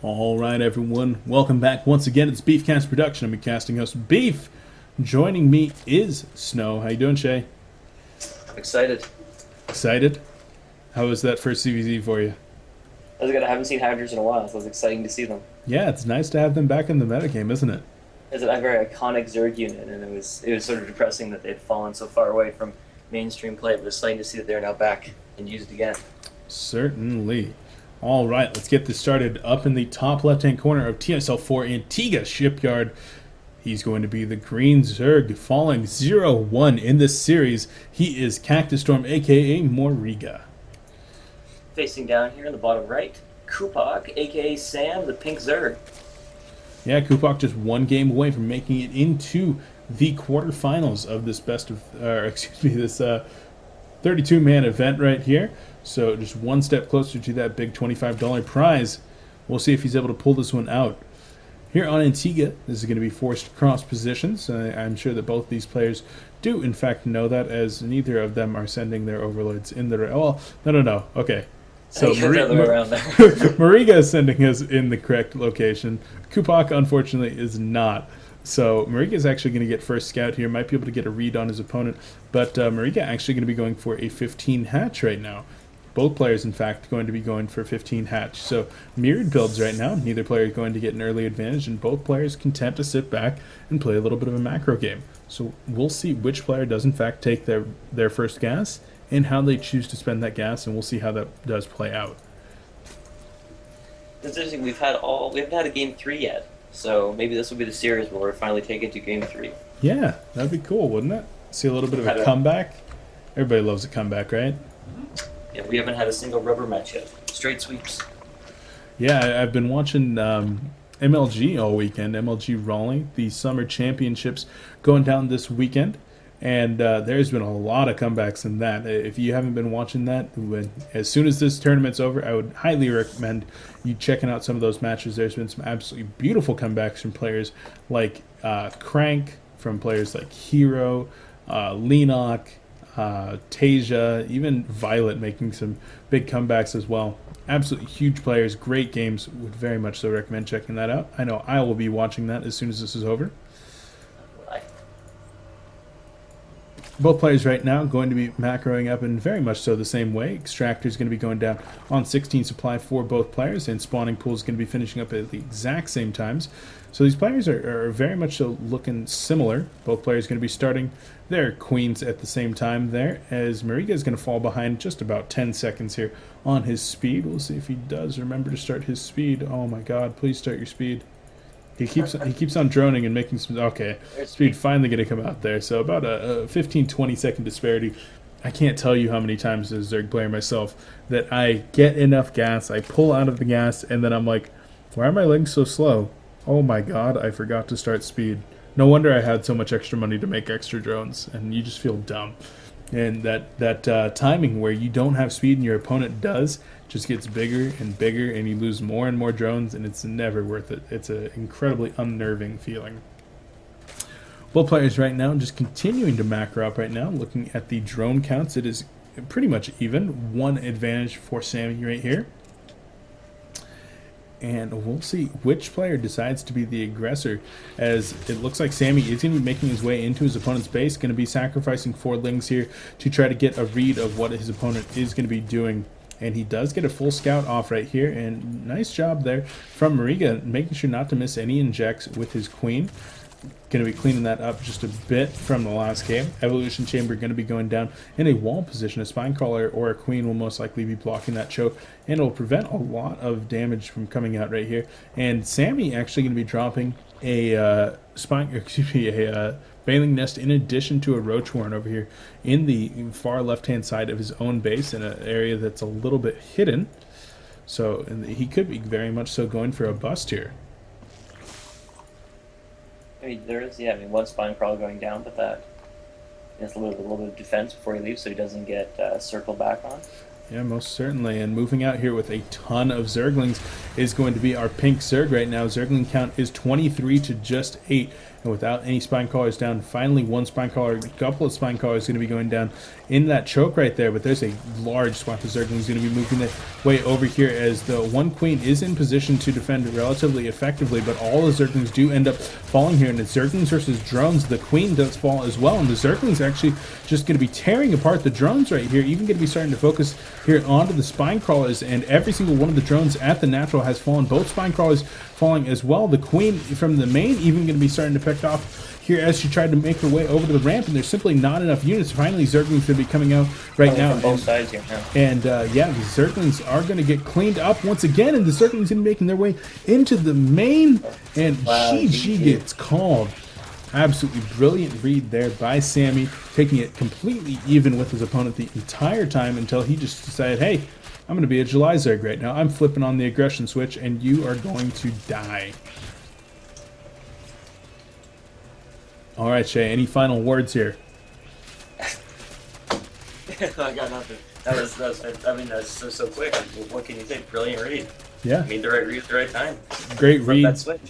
All right, everyone. Welcome back once again. It's Beefcast Production. I'm your casting host, Beef. Joining me is Snow. How you doing, Shay? I'm excited. Excited? How was that first CVZ for you? I was good. I haven't seen Hydras in a while, so it's exciting to see them. Yeah, it's nice to have them back in the metagame, isn't it? It's a very iconic Zerg unit, and it was sort of depressing that they'd fallen so far away from mainstream play, but it's exciting to see that they're now back and used again. Certainly. All right, let's get this started. Up in the top left-hand corner of TSL4 Antigua Shipyard, he's going to be the Green Zerg, falling 0-1 in this series. He is Cactus Storm, a.k.a. Moriga. Facing down here in the bottom right, Kupak, aka Sam, the Pink Zerg. Yeah, Kupak just one game away from making it into the quarterfinals of this this 32-man event right here. So just one step closer to that big $25 prize. We'll see if he's able to pull this one out. Here on Antigua, this is going to be forced cross positions. I'm sure that both these players do, in fact, know that, as neither of them are sending their overlords in the... Oh, no. Okay. So Moriga is sending us in the correct location. Kupak, unfortunately, is not. So Moriga is actually going to get first scout here. Might be able to get a read on his opponent. But Moriga actually going to be going for a 15 hatch right now. Both players, in fact, going to be going for 15 hatch. So mirrored builds right now. Neither player is going to get an early advantage, and both players content to sit back and play a little bit of a macro game. So we'll see which player does, in fact, take their first gas and how they choose to spend that gas, and we'll see how that does play out. It's interesting. We haven't had a game 3 yet, so maybe this will be the series where we're finally taken to game 3. Yeah, that'd be cool, wouldn't it? See a little bit of a comeback. Everybody loves a comeback, right? Yeah, we haven't had a single rubber match yet. Straight sweeps. Yeah, I've been watching MLG all weekend. MLG Raleigh, the summer championships going down this weekend. And there's been a lot of comebacks in that. If you haven't been watching that, as soon as this tournament's over, I would highly recommend you checking out some of those matches. There's been some absolutely beautiful comebacks from players like Crank, from players like Hero, Lenok, Tasia, even Violet making some big comebacks as well. Absolutely huge players, great games. Would very much so recommend checking that out. I know I will be watching that as soon as this is over. Both players right now going to be macroing up in very much so the same way. Extractor is going to be going down on 16 supply for both players, and spawning pool is going to be finishing up at the exact same times. So these players are very much so looking similar. Both players going to be starting their queens at the same time there, as Moriga is going to fall behind just about 10 seconds here on his speed. We'll see if he does remember to start his speed. Oh my god, please start your speed. He keeps on droning and making some... Okay, speed finally going to come out there. So about a 15-20 second disparity. I can't tell you how many times as a Zerg player myself that I get enough gas, I pull out of the gas, and then I'm like, why are my legs so slow? Oh my god, I forgot to start speed. No wonder I had so much extra money to make extra drones, and you just feel dumb. And that timing where you don't have speed and your opponent does just gets bigger and bigger, and you lose more and more drones, and it's never worth it. It's an incredibly unnerving feeling. Both players right now just continuing to macro up right now. Looking at the drone counts, it is pretty much even. One advantage for Sammy right here. And we'll see which player decides to be the aggressor, as it looks like Sammy is going to be making his way into his opponent's base, going to be sacrificing 4 lings here to try to get a read of what his opponent is going to be doing. And he does get a full scout off right here, and nice job there from Moriga, making sure not to miss any injects with his queen. Going to be cleaning that up just a bit from the last game. Evolution Chamber going to be going down in a wall position. A Spine Crawler or a Queen will most likely be blocking that choke, and it will prevent a lot of damage from coming out right here. And Sammy actually going to be dropping a Baling Nest in addition to a Roach Warren over here in the far left-hand side of his own base, in an area that's a little bit hidden. So he could be very much so going for a bust here. I mean, there is, one spine crawl going down, but that is a little bit of defense before he leaves, so he doesn't get circled back on. Yeah, most certainly. And moving out here with a ton of Zerglings, is going to be our pink Zerg right now. Zergling count is 23 to just 8. And without any spine callers down, finally one spine caller, a couple of spine callers going to be going down in that choke right there. But there's a large swath of Zerglings going to be moving their way over here as the one queen is in position to defend relatively effectively. But all the Zerglings do end up falling here. And it's Zerglings versus drones. The queen does fall as well. And the Zerglings are actually just going to be tearing apart the drones right here. Even going to be starting to focus here onto the spine crawlers. And every single one of the drones at the natural has fallen. Both spine crawlers falling as well. The queen from the main even going to be starting to pick off here as she tried to make her way over to the ramp, and there's simply not enough units. Finally, Zerglings going to be coming out right now. From both sides here. And yeah, the Zerglings are going to get cleaned up once again, and the Zerglings going to be making their way into the main, and Wow, GG gets called. Absolutely brilliant read there by Sammy, taking it completely even with his opponent the entire time until he just decided, hey, I'm going to be a July Zerg right now. I'm flipping on the aggression switch, and you are going to die. All right, Shay, any final words here? I got nothing. That's so quick. What can you say? Brilliant read. Yeah. Made the right read at the right time. Great Flip read. that switch.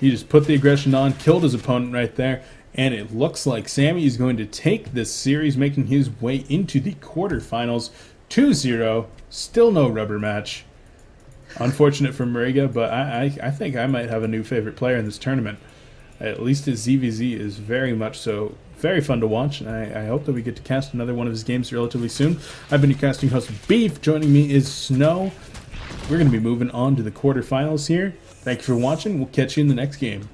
He just put the aggression on, killed his opponent right there, and it looks like Sammy is going to take this series, making his way into the quarterfinals. 2-0, still no rubber match. Unfortunate for Moriga, but I think I might have a new favorite player in this tournament. At least his ZVZ is very much so. Very fun to watch, and I hope that we get to cast another one of his games relatively soon. I've been your casting host, Beef. Joining me is Snow. We're going to be moving on to the quarterfinals here. Thank you for watching. We'll catch you in the next game.